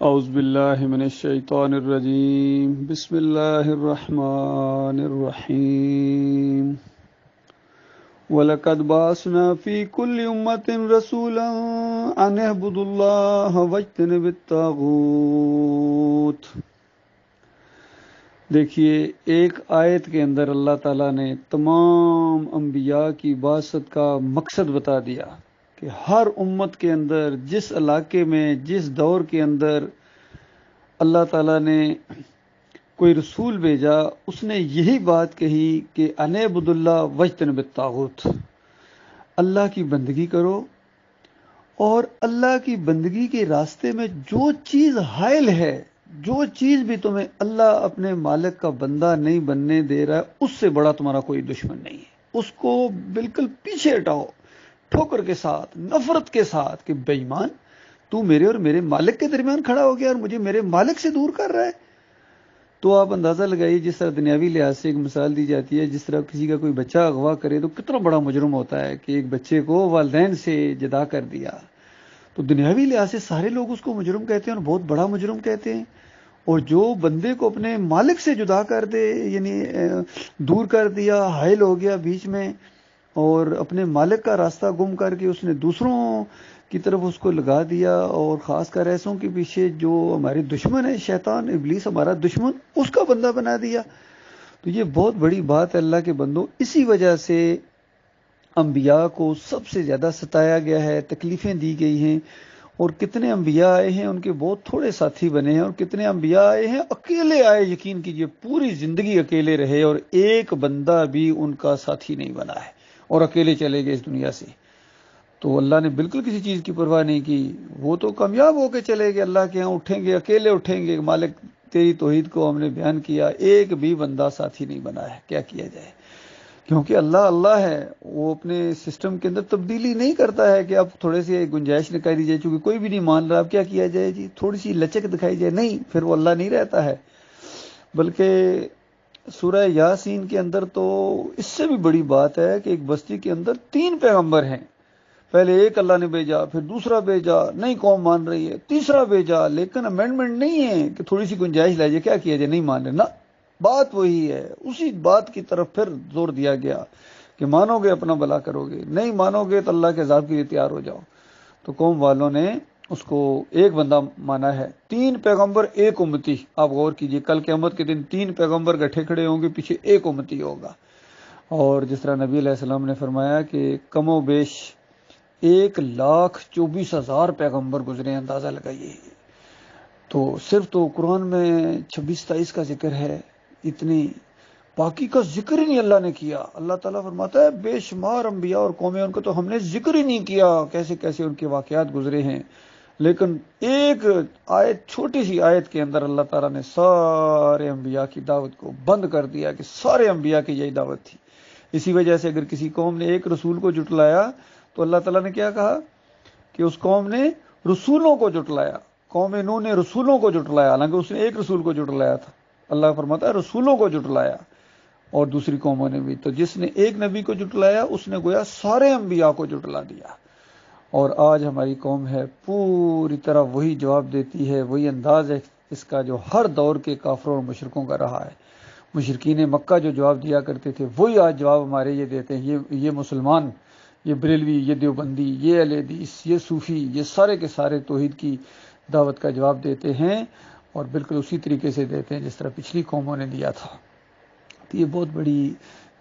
اعوذ باللہ من الشیطان الرجیم بسم اللہ الرحمن الرحیم وَلَقَدْ بَعَثْنَا فِي كُلِّ أُمَّةٍ رَسُولًا أَنِ اعْبُدُوا اللَّهَ وَاجْتَنِبُوا الطَّاغُوتَ۔ دیکھیے، ایک آیت کے اندر اللہ تعالیٰ نے تمام انبیاء کی بعثت کا مقصد بتا دیا کہ ہر امت کے اندر، جس علاقے میں، جس دور کے اندر اللہ تعالیٰ نے کوئی رسول بھیجا، اس نے یہی بات کہی کہ ان اعبدوا اللہ واجتنبوا الطاغوت، اللہ کی بندگی کرو اور اللہ کی بندگی کے راستے میں جو چیز حائل ہے، جو چیز بھی تمہیں اللہ اپنے مالک کا بندہ نہیں بننے دے رہا ہے، اس سے بڑا تمہارا کوئی دشمن نہیں ہے۔ اس کو بالکل پیچھے ہٹاؤ، ٹھوکر کے ساتھ، نفرت کے ساتھ، کہ بے ایمان، تو میرے اور میرے مالک کے درمیان کھڑا ہو گیا اور مجھے میرے مالک سے دور کر رہا ہے۔ تو آپ اندازہ لگائیے، جس طرح دنیاوی لحاظ سے ایک مثال دی جاتی ہے، جس طرح کسی کا کوئی بچہ اغوا کرے تو کتنا بڑا مجرم ہوتا ہے کہ ایک بچے کو والدین سے جدا کر دیا۔ تو دنیاوی لحاظ سے سارے لوگ اس کو مجرم کہتے ہیں اور بہت بڑا مجرم کہتے ہیں، اور جو بندے کو اپنے مالک سے جدا کر دے، یعنی دور کر دیا، حائل ہو گیا بیچ میں، اور اپنے مالک کا راستہ گم کر کے اس نے دوسروں کی طرف اس کو لگا دیا، اور خاص کر ایسوں کے پیچھے جو ہمارے دشمن ہے، شیطان ابلیس ہمارا دشمن، اس کا بندہ بنا دیا۔ تو یہ بہت بڑی بات ہے اللہ کے بندوں۔ اسی وجہ سے انبیاء کو سب سے زیادہ ستایا گیا ہے، تکلیفیں دی گئی ہیں، اور کتنے انبیاء آئے ہیں ان کے بہت تھوڑے ساتھی بنے ہیں، اور کتنے انبیاء آئے ہیں اکیلے آئے، یقین کیجئے پوری زندگی اکیلے رہے اور ایک بندہ بھی ان کا ساتھی نہیں بنا ہے، اور اکیلے چلے گئے اس دنیا سے۔ تو اللہ نے بالکل کسی چیز کی پرواہ نہیں کی، وہ تو کامیاب ہو کے چلے گئے، اللہ کے ہاں اٹھیں گے، اکیلے اٹھیں گے، مالک تیری توحید کو ہم نے بیان کیا، ایک بھی بندہ ساتھی نہیں بنا ہے۔ کیا کیا جائے، کیونکہ اللہ ہے، وہ اپنے سسٹم کے اندر تبدیلی نہیں کرتا ہے کہ اب تھوڑے سی گنجائش نکالی دی جائے، چونکہ کوئی بھی نہیں مان رہا، اب کیا کیا جائے جی، تھوڑی سی لچک دکھائی جائے، نہیں، پھر وہ اللہ نہیں رہتا ہے۔ بلکہ سورہ یاسین کے اندر تو اس سے بھی بڑی بات ہے کہ ایک بستی کے اندر 3 پیغمبر ہیں، پہلے ایک اللہ نے بھیجا، پھر دوسرا بھیجا، نہیں قوم مان رہی ہے، تیسرا بھیجا، لیکن امینڈمنٹ نہیں ہے کہ تھوڑی سی گنجائش لائی جائے، کیا کیا جائے، نہیں مان رہے، نہ، بات وہی ہے، اسی بات کی طرف پھر زور دیا گیا کہ مانو گے اپنا بھلا کرو گے، نہیں مانو گے تو اللہ کے عذاب کے لیے تیار ہو جاؤ۔ تو قوم والوں نے اس کو ایک بندہ مانا ہے، 3 پیغمبر ایک امتی۔ آپ غور کیجئے، کل قیامت کے دن 3 پیغمبر گٹھے کھڑے ہوں گے، پیچھے ایک امتی ہوگا، اور جس طرح نبی علیہ السلام نے فرمایا کہ کم و بیش 1,24,000 پیغمبر گزرے، اندازہ لگائیے۔ تو صرف تو قرآن میں 26-27 کا ذکر ہے، اتنی، باقی کا ذکر ہی نہیں اللہ نے کیا۔ اللہ تعالیٰ فرماتا ہے بے شمار انبیاء اور قومیں، ان کو تو ہم نے ذکر ہی نہیں کیا، کیسے کیسے ان کے واقعات گزرے ہیں، لیکن ایک آیت، چھوٹی سی آیت کے اندر اللہ تعالیٰ نے سارے انبیاء کی دعوت کو بند کر دیا کہ سارے انبیاء کی یہی دعوت تھی۔ اسی وجہ سے اگر کسی قوم نے ایک رسول کو جھٹلایا تو اللہ تعالیٰ نے کیا کہا کہ اس قوم نے رسولوں کو جھٹلایا، قوم نوح نے رسولوں کو جھٹلایا، حالانکہ اس نے ایک رسول کو جھٹلایا تھا۔ اللہ فرماتا ہے رسولوں کو جھٹلایا، اور دوسری قوموں نے بھی۔ تو جس نے ایک نبی کو جھٹلایا اس نے گویا سارے انبیاء کو جھٹلا دیا۔ اور آج ہماری قوم ہے پوری طرح وہی جواب دیتی ہے، وہی انداز ہے اس کا جو ہر دور کے کافروں اور مشرکوں کا رہا ہے۔ مشرکین مکہ جو جواب دیا کرتے تھے وہی آج جواب ہمارے یہ دیتے ہیں، یہ مسلمان، یہ بریلوی، یہ دیوبندی، یہ اہل حدیث، یہ صوفی، یہ سارے کے سارے توحید کی دعوت کا جواب دیتے ہیں، اور بالکل اسی طریقے سے دیتے ہیں جس طرح پچھلی قوموں نے دیا تھا۔ تو یہ بہت بڑی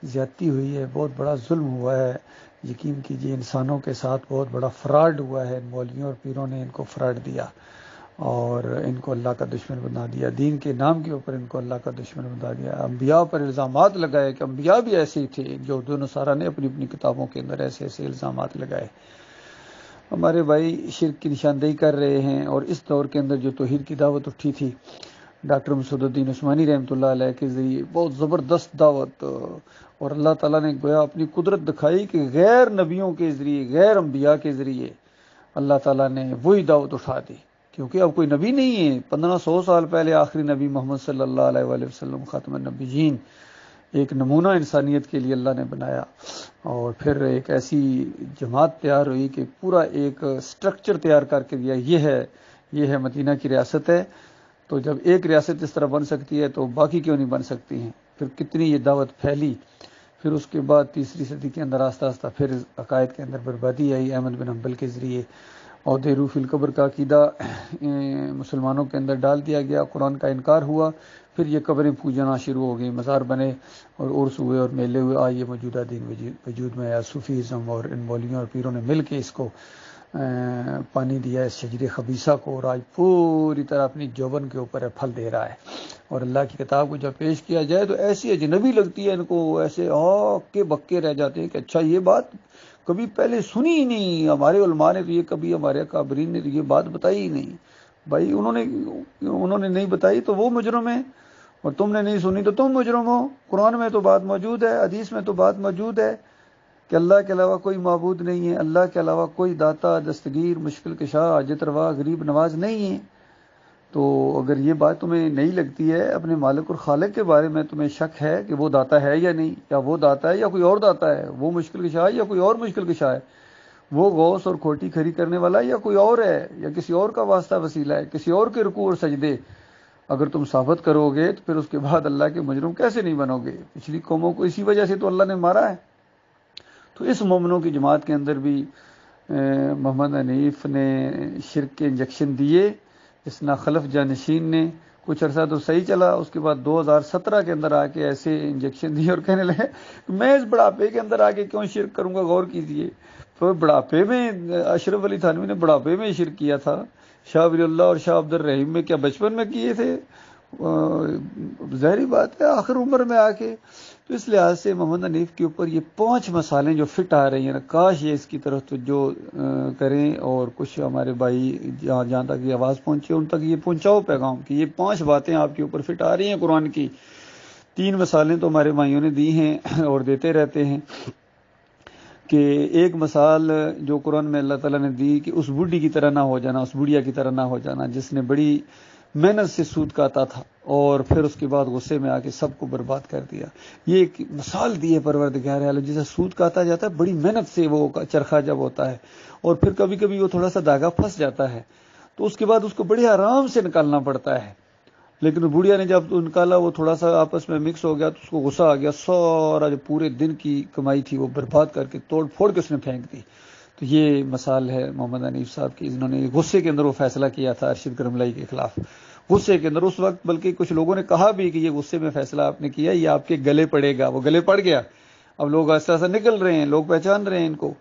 زیادتی ہوئی ہے، بہت بڑا ظلم ہوا ہے، یقین کیجئے انسانوں کے ساتھ بہت بڑا فراڈ ہوا ہے، مولویوں اور پیروں نے ان کو فراڈ دیا اور ان کو اللہ کا دشمن بنا دیا، دین کے نام کے اوپر ان کو اللہ کا دشمن بنا دیا، انبیاء پر الزامات لگائے کہ انبیاء بھی ایسے ہی تھے، یہود و نصارہ نے اپنی اپنی کتابوں کے اندر ایسے ایسے الزامات لگائے۔ ہمارے بھائی شرک کی نشاندہی کر رہے ہیں، اور اس دور کے اندر جو توحید کی دعوت اٹھی تھی ڈاکٹر مسعود الدین عثمانی رحمۃ اللہ علیہ کے ذریعے، بہت زبردست دعوت، اور اللہ تعالیٰ نے گویا اپنی قدرت دکھائی کہ غیر نبیوں کے ذریعے، غیر انبیاء کے ذریعے اللہ تعالیٰ نے وہی دعوت اٹھا دی، کیونکہ اب کوئی نبی نہیں ہے۔ 1500 سال پہلے آخری نبی محمد صلی اللہ علیہ وآلہ وسلم خاتم النبیین، ایک نمونہ انسانیت کے لیے اللہ نے بنایا، اور پھر ایک ایسی جماعت تیار ہوئی کہ پورا ایک سٹرکچر تیار کر کے دیا، یہ ہے یہ ہے مدینہ کی ریاست ہے، تو جب ایک ریاست اس طرح بن سکتی ہے تو باقی کیوں نہیں بن سکتی ہیں؟ پھر کتنی یہ دعوت پھیلی، پھر اس کے بعد تیسری صدی کے اندر آہستہ آہستہ پھر عقائد کے اندر بربادی آئی احمد بن حنبل کے ذریعے، اور روح فی القبر کا عقیدہ مسلمانوں کے اندر ڈال دیا گیا، قرآن کا انکار ہوا، پھر یہ قبریں پوجنا شروع ہو گئی، مزار بنے اور عرس ہوئے اور میلے ہوئے، آج یہ موجودہ دین وجود میں آیا۔ صوفیزم اور ان مولویوں اور پیروں نے مل کے اس کو پانی دیا اس شجر خبیثہ کو، اور آج پوری طرح اپنی جوبن کے اوپر پھل دے رہا ہے۔ اور اللہ کی کتاب کو جب پیش کیا جائے تو ایسی اجنبی لگتی ہے ان کو، ایسے کے بکے رہ جاتے ہیں کہ اچھا یہ بات کبھی پہلے سنی ہی نہیں، ہمارے علماء نے تو یہ کبھی، ہمارے اکابرین نے تو یہ بات بتائی ہی نہیں۔ بھائی انہوں نے نہیں بتائی تو وہ مجرم ہے، اور تم نے نہیں سنی تو تم مجرم ہو۔ قرآن میں تو بات موجود ہے، حدیث میں تو بات موجود ہے کہ اللہ کے علاوہ کوئی معبود نہیں ہے، اللہ کے علاوہ کوئی داتا، دستگیر، مشکل کشا، حاجت روا، غریب نواز نہیں ہے۔ تو اگر یہ بات تمہیں نہیں لگتی ہے، اپنے مالک اور خالق کے بارے میں تمہیں شک ہے کہ وہ داتا ہے یا نہیں، یا وہ داتا ہے یا کوئی اور داتا ہے، وہ مشکل کشا ہے یا کوئی اور مشکل کشا ہے، وہ غوث اور کھوٹی کھری کرنے والا ہے یا کوئی اور ہے، یا کسی اور کا واسطہ وسیلہ ہے، کسی اور کے رکوع اور سجدے اگر تم ثابت کرو گے تو پھر اس کے بعد اللہ کے مجرم کیسے نہیں بنو گے؟ پچھلی قوموں کو اسی وجہ سے تو اللہ نے مارا ہے۔ تو اس مومنوں کی جماعت کے اندر بھی محمد حنیف نے شرک کے انجیکشن دیے، اس ناخلف جانشین نے کچھ عرصہ تو صحیح چلا، اس کے بعد 2017 کے اندر آ کے ایسے انجیکشن دیے اور کہنے لگے میں اس بڑھاپے کے اندر آ کے کیوں شرک کروں گا؟ غور کیجئے، تو بڑھاپے میں اشرف علی تھانوی نے بڑھاپے میں شرک کیا تھا، شاہ ولی اللہ اور شاہ عبد الرحیم میں کیا بچپن میں کیے تھے؟ ظاہری بات ہے آخر عمر میں آ کے۔ تو اس لحاظ سے محمد حنیف کے اوپر یہ 5 مسالیں جو فٹ آ رہی ہیں نا، کاش یہ اس کی طرف توجہ کریں، اور کچھ ہمارے بھائی جہاں تک یہ آواز پہنچے ان تک یہ پہنچاؤ پیغام کہ یہ 5 باتیں آپ کے اوپر فٹ آ رہی ہیں قرآن کی۔ 3 مسالیں تو ہمارے بھائیوں نے دی ہیں اور دیتے رہتے ہیں، کہ ایک مثال جو قرآن میں اللہ تعالیٰ نے دی کہ اس بوڑھی کی طرح نہ ہو جانا، اس بڑھیا کی طرح نہ ہو جانا جس نے بڑی محنت سے سود کاتا تھا اور پھر اس کے بعد غصے میں آ کے سب کو برباد کر دیا۔ یہ ایک مثال دی ہے پروردگار عالم، جسے سود کاتا جاتا ہے بڑی محنت سے، وہ چرخہ جب ہوتا ہے اور پھر کبھی کبھی وہ تھوڑا سا دھاگا پھنس جاتا ہے تو اس کے بعد اس کو بڑے آرام سے نکالنا پڑتا ہے، لیکن بڑھیا نے جب نکالا وہ تھوڑا سا آپس میں مکس ہو گیا تو اس کو غصہ آ گیا، سارا جو پورے دن کی کمائی تھی وہ برباد کر کے توڑ پھوڑ کے اس نے پھینک دی۔ تو یہ مثال ہے محمد حنیف صاحب کی، جنہوں نے غصے کے اندر وہ فیصلہ کیا تھا ارشد کرملائی کے خلاف، غصے کے اندر اس وقت، بلکہ کچھ لوگوں نے کہا بھی کہ یہ غصے میں فیصلہ آپ نے کیا، یہ آپ کے گلے پڑے گا، وہ گلے پڑ گیا، اب لوگ ایسا ایسا نکل رہے ہیں، لوگ پہچان رہے ہیں ان کو۔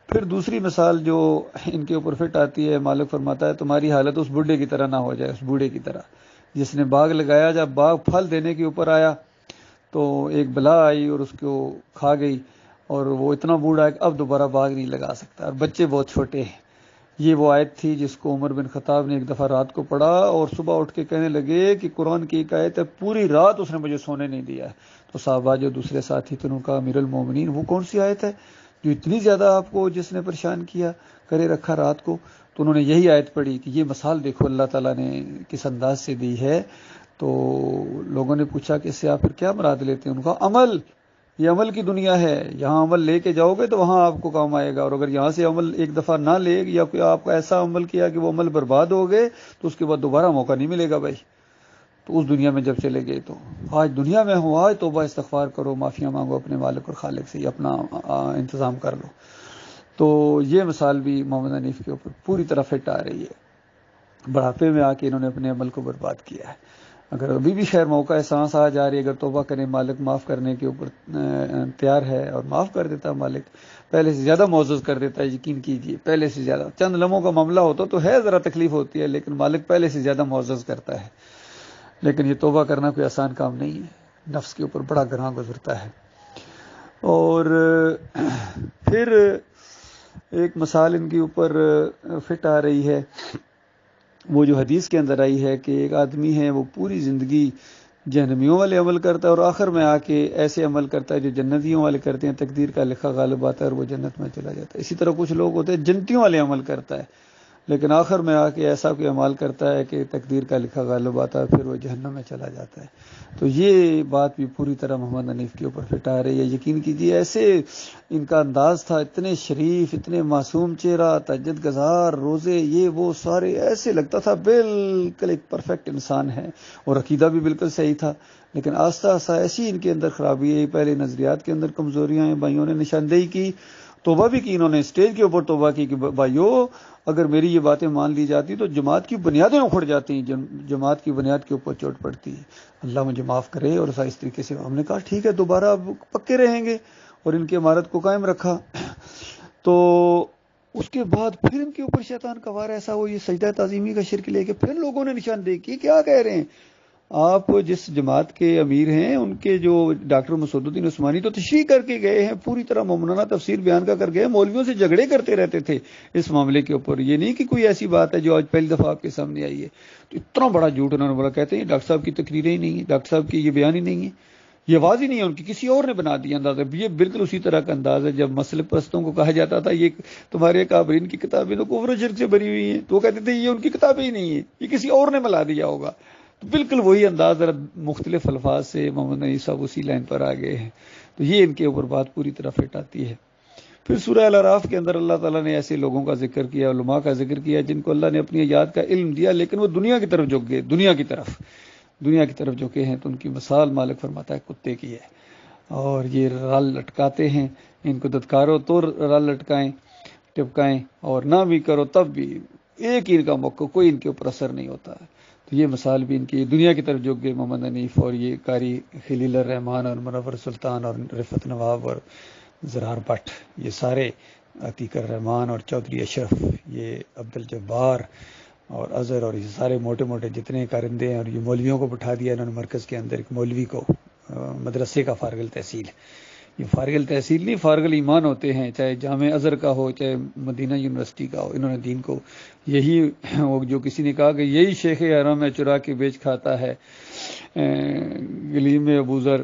پھر دوسری مثال جو ان کے اوپر فٹ آتی ہے، مالک فرماتا ہے تمہاری حالت اس بوڑھے کی طرح نہ ہو جائے، اس بوڑھے کی طرح جس نے باغ لگایا، جب باغ پھل دینے کے اوپر آیا تو ایک بلا آئی اور اس کو کھا گئی، اور وہ اتنا بوڑھا ہے کہ اب دوبارہ باغ نہیں لگا سکتا، اور بچے بہت چھوٹے ہیں۔ یہ وہ آیت تھی جس کو عمر بن خطاب نے ایک دفعہ رات کو پڑھا اور صبح اٹھ کے کہنے لگے کہ قرآن کی ایک آیت ہے، پوری رات اس نے مجھے سونے نہیں دیا ہے۔ تو صحابہ جو دوسرے ساتھی تھے انہوں نے کہا امیر المومنین وہ کون سی آیت ہے جو اتنی زیادہ آپ کو جس نے پریشان کیا کرے رکھا رات کو؟ تو انہوں نے یہی آیت پڑھی کہ یہ مثال دیکھو اللہ تعالیٰ نے کس انداز سے دی ہے۔ تو لوگوں نے پوچھا کہ اس سے آپ پھر کیا مراد لیتے ہیں؟ انہوں نے کہا عمل، یہ عمل کی دنیا ہے، یہاں عمل لے کے جاؤ گے تو وہاں آپ کو کام آئے گا، اور اگر یہاں سے عمل ایک دفعہ نہ لے یا کوئی آپ کو ایسا عمل کیا کہ وہ عمل برباد ہو گئے تو اس کے بعد دوبارہ موقع نہیں ملے گا بھائی۔ تو اس دنیا میں جب چلے گئے تو آج دنیا میں ہو، آج توبہ استغفار کرو، معافیاں مانگو اپنے مالک اور خالق سے، اپنا انتظام کر لو۔ تو یہ مثال بھی محمد حنیف کے اوپر پوری طرح فٹ آ رہی ہے، بڑھاپے میں آ کے انہوں نے اپنے عمل کو برباد کیا ہے۔ اگر ابھی بھی خیر موقع ہے، سانس آ جا رہی ہے، اگر توبہ کریں مالک معاف کرنے کے اوپر تیار ہے اور معاف کر دیتا مالک، پہلے سے زیادہ معزز کر دیتا ہے، یقین کیجئے پہلے سے زیادہ۔ چند لمحوں کا معاملہ ہوتا تو ہے ذرا تکلیف ہوتی ہے، لیکن مالک پہلے سے زیادہ معزز کرتا ہے۔ لیکن یہ توبہ کرنا کوئی آسان کام نہیں ہے، نفس کے اوپر بڑا گراں گزرتا ہے۔ اور پھر ایک مثال ان کے اوپر فٹ آ رہی ہے، وہ جو حدیث کے اندر آئی ہے کہ ایک آدمی ہے وہ پوری زندگی جہنمیوں والے عمل کرتا ہے اور آخر میں آ کے ایسے عمل کرتا ہے جو جنتیوں والے کرتے ہیں، تقدیر کا لکھا غالب آتا ہے اور وہ جنت میں چلا جاتا ہے۔ اسی طرح کچھ لوگ ہوتے ہیں جنتیوں والے عمل کرتا ہے لیکن آخر میں آ کے ایسا کوئی عمل کرتا ہے کہ تقدیر کا لکھا غالب آتا ہے، پھر وہ جہنم میں چلا جاتا ہے۔ تو یہ بات بھی پوری طرح محمد حنیف کے اوپر فٹ آ رہی ہے۔ یقین کیجیے ایسے ان کا انداز تھا، اتنے شریف، اتنے معصوم چہرہ، تہجد گزار، روزے، یہ وہ سارے، ایسے لگتا تھا بالکل ایک پرفیکٹ انسان ہے، اور عقیدہ بھی بالکل صحیح تھا۔ لیکن آہستہ آہستہ ایسی ان کے اندر خرابی ہے، پہلے نظریات کے اندر کمزوریاں ہیں، بھائیوں نے نشاندہی کی، توبہ بھی کی، انہوں نے اسٹیج کے اوپر توبہ کی کہ بھائیو اگر میری یہ باتیں مان لی جاتی تو جماعت کی بنیادیں اکھڑ جاتی ہیں، جماعت کی بنیاد کے اوپر چوٹ پڑتی ہے، اللہ مجھے معاف کرے۔ اور اس طریقے سے ہم نے کہا ٹھیک ہے، دوبارہ اب پکے رہیں گے، اور ان کی عمارت کو قائم رکھا۔ تو اس کے بعد پھر ان کے اوپر شیطان کا وار ایسا ہو، یہ سجدہ تعظیمی کا شرک لے کے پھر لوگوں نے نشاندہی کی۔ کیا کہہ رہے ہیں آپ؟ جس جماعت کے امیر ہیں ان کے جو ڈاکٹر مسعود الدین عثمانی تو تشریح کر کے گئے ہیں، پوری طرح مومنانہ تفسیر بیان کر گئے، مولویوں سے جھگڑے کرتے رہتے تھے اس معاملے کے اوپر۔ یہ نہیں کہ کوئی ایسی بات ہے جو آج پہلی دفعہ آپ کے سامنے آئی ہے۔ تو اتنا بڑا جھوٹ انہوں نے بولا، کہتے ہیں ڈاکٹر صاحب کی تقریریں ہی نہیں ہیں، ڈاکٹر صاحب کی یہ بیان ہی نہیں ہے، یہ آواز ہی نہیں ہے ان کی، کسی اور نے بنا دیا انداز ہے۔ یہ بالکل اسی طرح کا انداز ہے جب مسلک پرستوں کو کہا جاتا تھا یہ تمہارے کابرین کی کتابیں تو کفر و شرک سے بھری ہوئی ہیں، تو وہ کہتے تھے یہ ان کی کتابیں ہی نہیں ہیں، یہ کسی اور نے ملا دیا ہوگا۔ تو بالکل وہی انداز، ذرا مختلف الفاظ سے محمد حنیف صاحب اسی لائن پر آ گئے ہیں۔ تو یہ ان کے اوپر بات پوری طرح فٹ آتی ہے۔ پھر سورہ الاعراف کے اندر اللہ تعالیٰ نے ایسے لوگوں کا ذکر کیا، علماء کا ذکر کیا جن کو اللہ نے اپنی آیات کا علم دیا، لیکن وہ دنیا کی طرف جھک گئے، دنیا کی طرف جھکے ہیں۔ تو ان کی مثال مالک فرماتا ہے کتے کی ہے، اور یہ رال لٹکاتے ہیں، ان کو دتکارو تو رال لٹکائیں ٹپکائیں، اور نہ بھی کرو تب بھی ایک ہی ان کا موقع، کوئی ان کے اوپر اثر نہیں ہوتا ہے۔ تو یہ مثال بھی ان کی دنیا کی طرف جھک گئے محمد حنیف، اور یہ قاری خلیل الرحمان اور منور سلطان اور رفعت نواب اور زرار بٹ، یہ سارے عتیق الرحمان اور چودھری اشرف، یہ عبد الجبار اور اظہر، اور یہ سارے موٹے موٹے جتنے کارندے ہیں، اور یہ مولویوں کو بٹھا دیا انہوں نے مرکز کے اندر، ایک مولوی کو مدرسے کا فارغ التحصیل، یہ فارغ التحصیل نہیں، فارغ الایمان ہوتے ہیں، چاہے جامع ازہر کا ہو چاہے مدینہ یونیورسٹی کا ہو، انہوں نے دین کو یہی، وہ جو کسی نے کہا کہ یہی شیخ حرام ہے چرا کے بیچ کھاتا ہے، گلیم ابوذر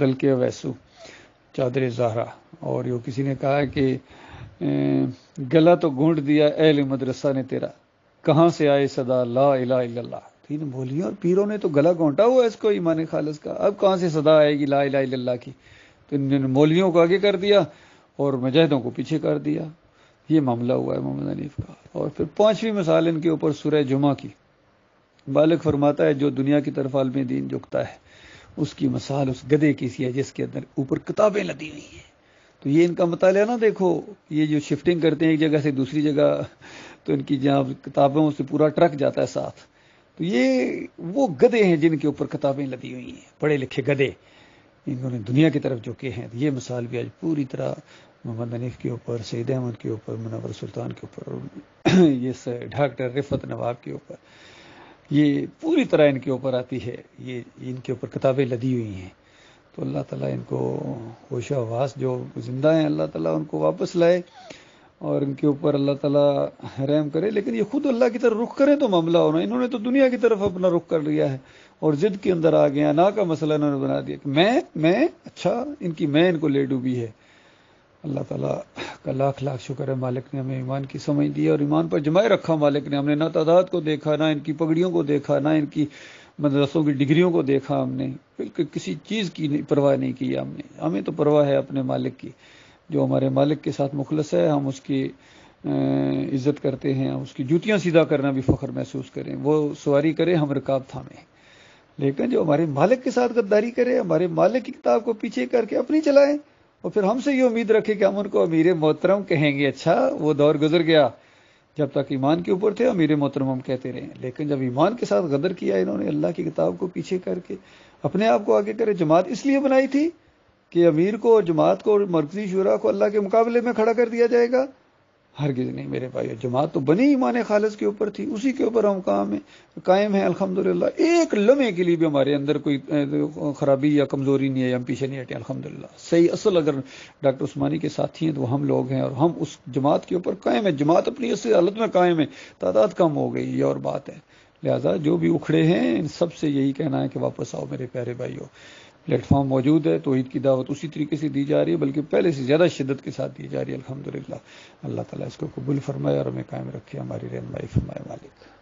دل کے ویسو چادر زہرا، اور یہ کسی نے کہا کہ گلا تو گھونٹ دیا اہل مدرسہ نے تیرا، کہاں سے آئے صدا لا الہ الا اللہ۔ تین بولیاں اور پیروں نے تو گلا گھونٹا ہوا اس کو ایمان خالص کا، اب کہاں سے صدا آئے گی لا الہ الا اللہ کی؟ تو انہوں نے مولویوں کو آگے کر دیا اور مجاہدوں کو پیچھے کر دیا۔ یہ معاملہ ہوا ہے محمد حنیف کا۔ اور پھر پانچویں مثال ان کے اوپر سورہ جمعہ کی، بالغ فرماتا ہے جو دنیا کی طرف عالم دین جھکتا ہے اس کی مثال اس گدھے کی سی ہے جس کے اندر اوپر کتابیں لدی ہوئی ہیں۔ تو یہ ان کا مطالعہ نہ دیکھو، یہ جو شفٹنگ کرتے ہیں ایک جگہ سے دوسری جگہ، تو ان کی جہاں کتابوں سے پورا ٹرک جاتا ہے ساتھ، تو یہ وہ گدھے ہیں جن کے اوپر کتابیں لدی ہوئی ہیں، پڑھے لکھے گدھے، انہوں نے دنیا کی طرف جھکے ہیں۔ یہ مثال بھی آج پوری طرح محمد حنیف کے اوپر، سید احمد کے اوپر، منور سلطان کے اوپر، یہ ڈاکٹر رفعت نواب کے اوپر، یہ پوری طرح ان کے اوپر آتی ہے، یہ ان کے اوپر کتابیں لدی ہوئی ہیں۔ تو اللہ تعالیٰ ان کو ہوش و حواس جو زندہ ہیں اللہ تعالیٰ ان کو واپس لائے، اور ان کے اوپر اللہ تعالیٰ رحم کرے۔ لیکن یہ خود اللہ کی طرف رخ کریں تو معاملہ ہونا، انہوں نے تو دنیا کی طرف اپنا رخ کر لیا ہے، اور ضد کے اندر آ گیا، نا کا مسئلہ انہوں نے بنا دیا کہ میں اچھا، ان کی میں ان کو لے ڈوبی ہے۔ اللہ تعالیٰ کا لاکھ لاکھ شکر ہے، مالک نے ہمیں ایمان کی سمجھ دی اور ایمان پر جمائے رکھا۔ مالک نے، ہم نے نہ تعداد کو دیکھا، نہ ان کی پگڑیوں کو دیکھا، نہ ان کی مدرسوں کی ڈگریوں کو دیکھا، ہم نے بالکل کسی چیز کی پرواہ نہیں کی ہمیں تو پرواہ ہے اپنے مالک کی۔ جو ہمارے مالک کے ساتھ مخلص ہے ہم اس کی عزت کرتے ہیں، اس کی جوتیاں سیدھا کرنا بھی فخر محسوس کریں، وہ سواری کرے ہم رکاب تھامیں۔ لیکن جو ہمارے مالک کے ساتھ غداری کرے، ہمارے مالک کی کتاب کو پیچھے کر کے اپنی چلائیں، اور پھر ہم سے یہ امید رکھے کہ ہم ان کو امیر محترم کہیں گے، اچھا وہ دور گزر گیا جب تک ایمان کے اوپر تھے امیر محترم ہم کہتے رہے، لیکن جب ایمان کے ساتھ غدر کیا انہوں نے، اللہ کی کتاب کو پیچھے کر کے اپنے آپ کو آگے کرے۔ جماعت اس لیے بنائی تھی کہ امیر کو اور جماعت کو اور مرکزی شورا کو اللہ کے مقابلے میں کھڑا کر دیا جائے گا؟ ہرگز نہیں میرے بھائی، جماعت تو بنی ایمان خالص کے اوپر تھی، اسی کے اوپر ہم قائم ہیں الحمدللہ۔ ایک لمحے کے لیے بھی ہمارے اندر کوئی خرابی یا کمزوری نہیں ہے، ہم پیچھے نہیں ہٹے الحمدللہ۔ صحیح اصل اگر ڈاکٹر عثمانی کے ساتھی ہیں تو وہ ہم لوگ ہیں، اور ہم اس جماعت کے اوپر قائم ہیں، جماعت اپنی اصل حالت میں قائم ہے، تعداد کم ہو گئی یہ اور بات ہے، لہذا جو بھی اکھڑے ہیں ان سب سے یہی کہنا ہے کہ واپس آؤ میرے پیارے بھائیوں. پلیٹ فارم موجود ہے، توحید کی دعوت اسی طریقے سے دی جا رہی ہے، بلکہ پہلے سے زیادہ شدت کے ساتھ دی جا رہی ہے. الحمدللہ. اللہ تعالیٰ اس کو قبول فرمائے اور ہمیں قائم رکھے، ہماری رہنمائی فرمائے مالک.